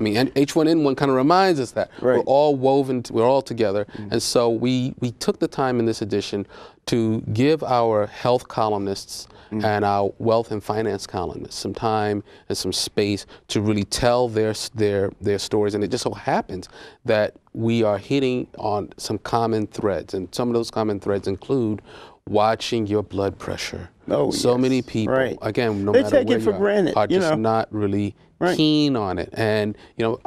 mean, and H1N1 kind of reminds us that we're all woven, we're all together. And so we took the time in this edition to give our health columnists and our wealth and finance columnists some time and some space to really tell their stories. And it just so happens that we are hitting on some common threads, and some of those common threads include watching your blood pressure. So many people, again, no matter where you are, are just not really keen on it. And, you know,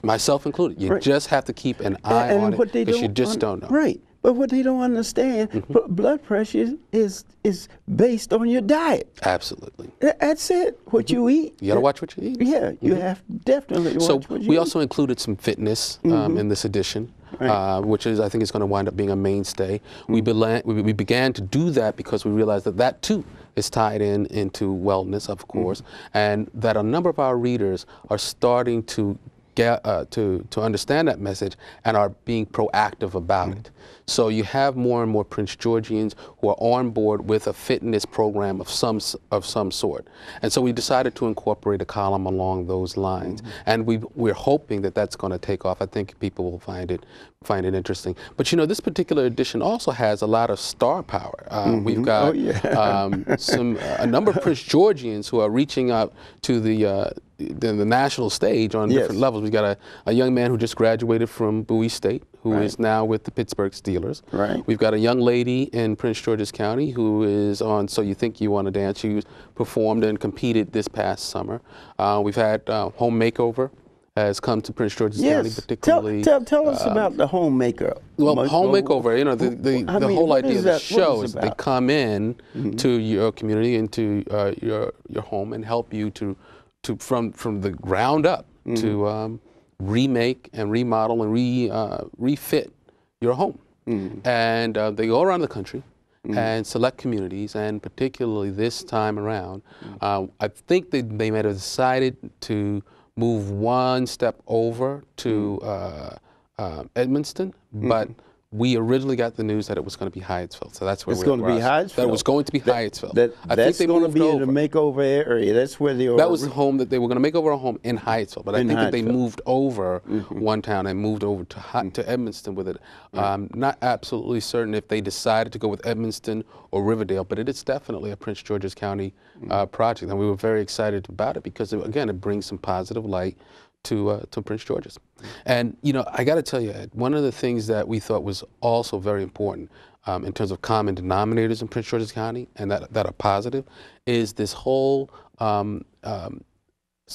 myself included, you just have to keep an eye on it because you just don't know. But what they don't understand, blood pressure is based on your diet. Absolutely. That's it, what you eat. You got to watch what you eat. Yeah, you have to definitely watch what you eat. So we also included some fitness in this edition, which I think is going to wind up being a mainstay. We began to do that because we realized that too is tied into wellness, of course, and that a number of our readers are starting to understand that message and are being proactive about it. So you have more and more Prince Georgians who are on board with a fitness program of some sort. And so we decided to incorporate a column along those lines. And we're hoping that that's going to take off. I think people will find it interesting. But you know, this particular edition also has a lot of star power. We've got a number of Prince Georgians who are reaching out to the national stage on different levels. We've got a young man who just graduated from Bowie State, who is now with the Pittsburgh Steelers. We've got a young lady in Prince George's County who is on So You Think You Want to Dance. She performed and competed this past summer. We've had Home Makeover has come to Prince George's County, particularly. Tell us about the Home Makeover. Well, Home Makeover, you know, the whole idea of the show is they come in to your community, into your home, and help you to from the ground up to remake and remodel and refit your home. And they go around the country and select communities, and particularly this time around, I think they might have decided to move one step over to Edmonston, but we originally got the news that it was going to be Hyattsville, so that's where it's going to be Hyattsville. That it was going to be Hyattsville. That's going to be in the makeover area. That's where they. That was the home that they were going to make over a home in Hyattsville, but I think that they moved over one town and moved over to Edmonston with it. Not absolutely certain if they decided to go with Edmonston or Riverdale, but it is definitely a Prince George's County project, and we were very excited about it because again, it brings some positive light to Prince George's. And you know, I got to tell you, Ed, one of the things that we thought was also very important in terms of common denominators in Prince George's County, and that are positive, is this whole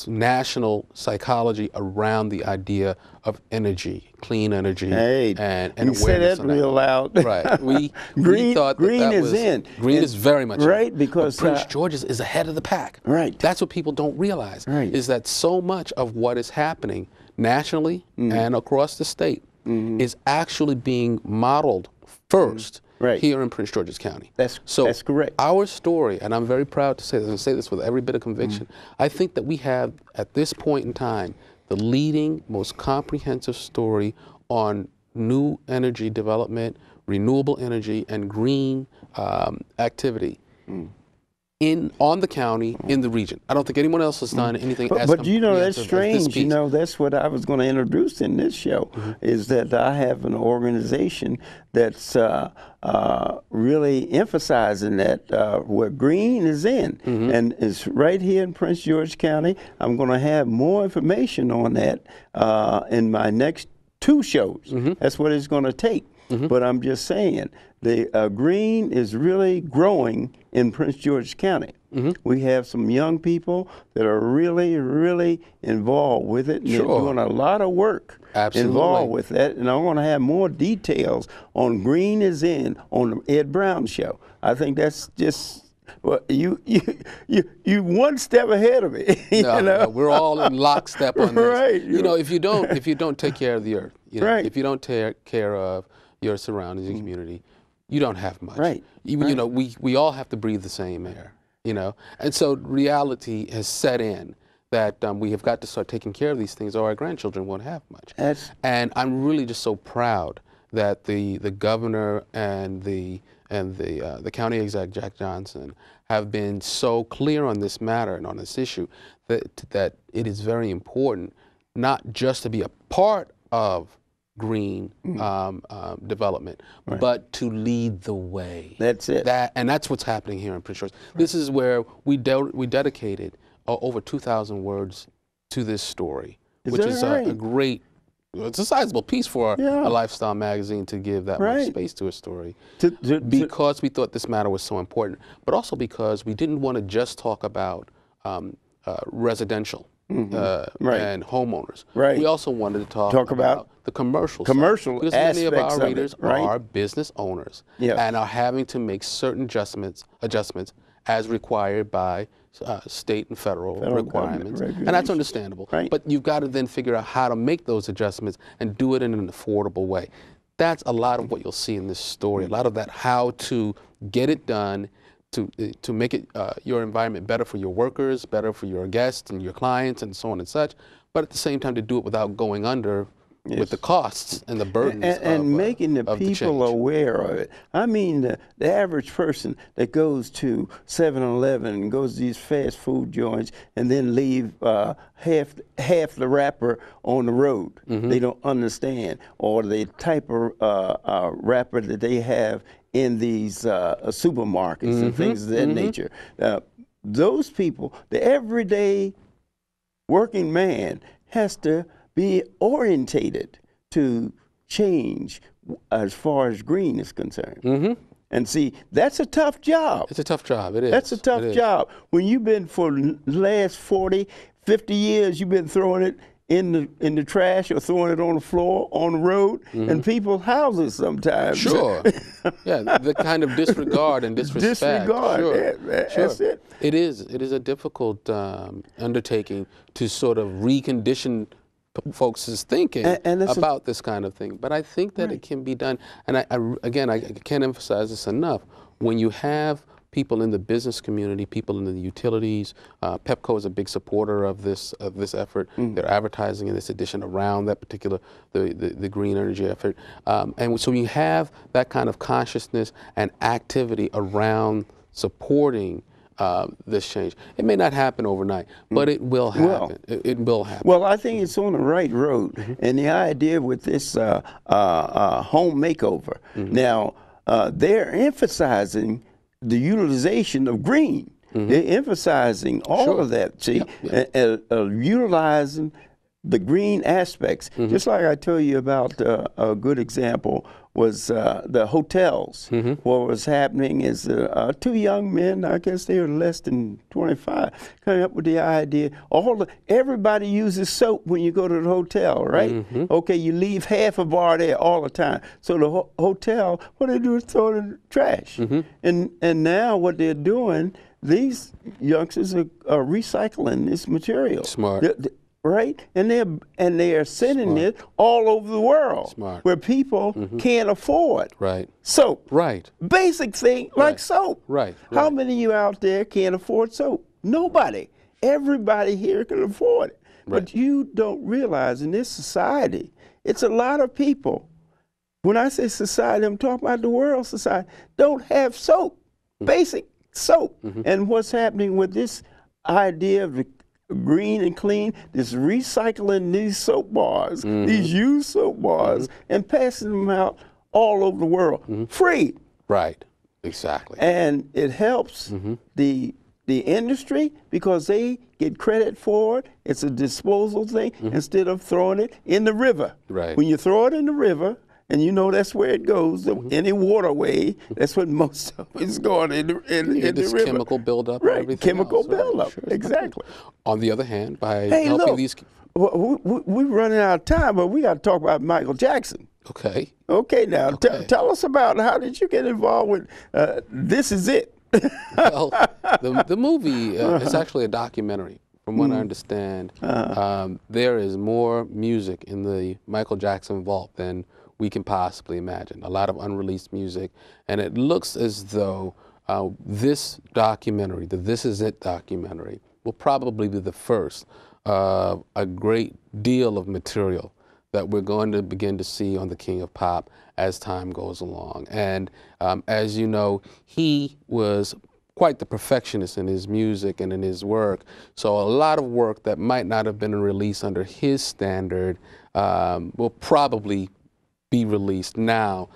national psychology around the idea of energy, clean energy, and awareness. Say that real loud. Right. We thought green is in. Green is very much in. Because Prince George's is ahead of the pack. That's what people don't realize. Is that so much of what is happening nationally and across the state is actually being modeled first here in Prince George's County. That's correct. Our story, and I'm very proud to say this, and say this with every bit of conviction, I think that we have, at this point in time, the leading, most comprehensive story on new energy development, renewable energy, and green activity on the county, in the region. I don't think anyone else has done anything as But you know, that's strange. You know, that's what I was going to introduce in this show, is that I have an organization that's really emphasizing that where green is in, and it's right here in Prince George County. I'm going to have more information on that in my next 2 shows. That's what it's going to take. But I'm just saying, the green is really growing in Prince George County. We have some young people that are really, really involved with it, and they're doing a lot of work involved with that. And I'm going to have more details on Green is In on the Ed Brown Show. I think that's just. Well, you one step ahead of me. No, we're all in lockstep on this. You know, if you don't take care of the earth, you know, if you don't take care of your surroundings and community, you don't have much. You know, we all have to breathe the same air. You know, and so reality has set in that we have got to start taking care of these things, or our grandchildren won't have much. And I'm really just so proud that the governor and the county exec, Jack Johnson, have been so clear on this matter and on this issue that it is very important not just to be a part of green development, but to lead the way. That's it. And that's what's happening here in Prince George. This is where we dedicated over 2,000 words to this story, which is a great, it's a sizable piece for a lifestyle magazine to give that much space to a story, because we thought this matter was so important, but also because we didn't want to just talk about residential and homeowners. We also wanted to talk about the commercial side, because many of our readers are business owners and are having to make certain adjustments as required by state and federal requirements, and that's understandable. But you've got to then figure out how to make those adjustments and do it in an affordable way. That's a lot of what you'll see in this story. A lot of that, how to get it done, to make it your environment better for your workers, better for your guests and your clients, and so on and such. But at the same time, to do it without going under with the costs and the burdens and making the people aware of it. I mean, the average person that goes to 7-Eleven and goes to these fast food joints and then leave half the wrapper on the road, they don't understand, or the type of wrapper that they have in these supermarkets and things of that nature. Those people, the everyday working man, has to be orientated to change as far as green is concerned. And see, that's a tough job. It's a tough job, it is. That's a tough job. When you've been, for the last 40, 50 years, you've been throwing it in the trash or throwing it on the floor, on the road, and people's houses sometimes. Sure. Yeah, the kind of disregard and disrespect. Disregard, that's it. It is a difficult undertaking to sort of recondition folks' thinking about this kind of thing. But I think that it can be done. And again, I can't emphasize this enough. When you have people in the business community, people in the utilities, Pepco is a big supporter of this effort. They're advertising in this edition around that particular, the green energy effort. And so you have that kind of consciousness and activity around supporting this change. It may not happen overnight, but it will happen. It will happen. Well, I think it's on the right road. And the idea with this home makeover, now they're emphasizing the utilization of green. They're emphasizing all of that, see, utilizing the green aspects. Just like I told you about a good example was the hotels. What was happening is two young men, I guess they were less than 25, coming up with the idea, everybody uses soap when you go to the hotel, right? Okay, you leave half a bar there all the time. So the hotel, what they do is throw it in the trash. And now what they're doing, these youngsters are recycling this material. Smart. Right, and they are sending it all over the world, where people can't afford soap. Basic thing like soap. How many of you out there can't afford soap? Nobody. Everybody here can afford it. But you don't realize in this society, it's a lot of people. When I say society, I'm talking about the world society. Don't have soap. Basic soap. And what's happening with this idea of the green and clean, this recycling these soap bars, these used soap bars, and passing them out all over the world, free. Right, exactly. And it helps the industry because they get credit for it. It's a disposal thing instead of throwing it in the river. When you throw it in the river, and you know that's where it goes, any waterway, that's what most of it is going in the river. Chemical buildup. Chemical buildup, exactly. On the other hand, by helping these... We're running out of time, but we got to talk about Michael Jackson. Okay. Okay, now, tell us about how did you get involved with This Is It? Well, the movie is actually a documentary. From what I understand, there is more music in the Michael Jackson vault than we can possibly imagine. A lot of unreleased music, and it looks as though this documentary, the This Is It documentary, will probably be the first of a great deal of material that we're going to begin to see on the King of Pop as time goes along. And as you know, he was quite the perfectionist in his music and in his work. So a lot of work that might not have been released under his standard will probably be released now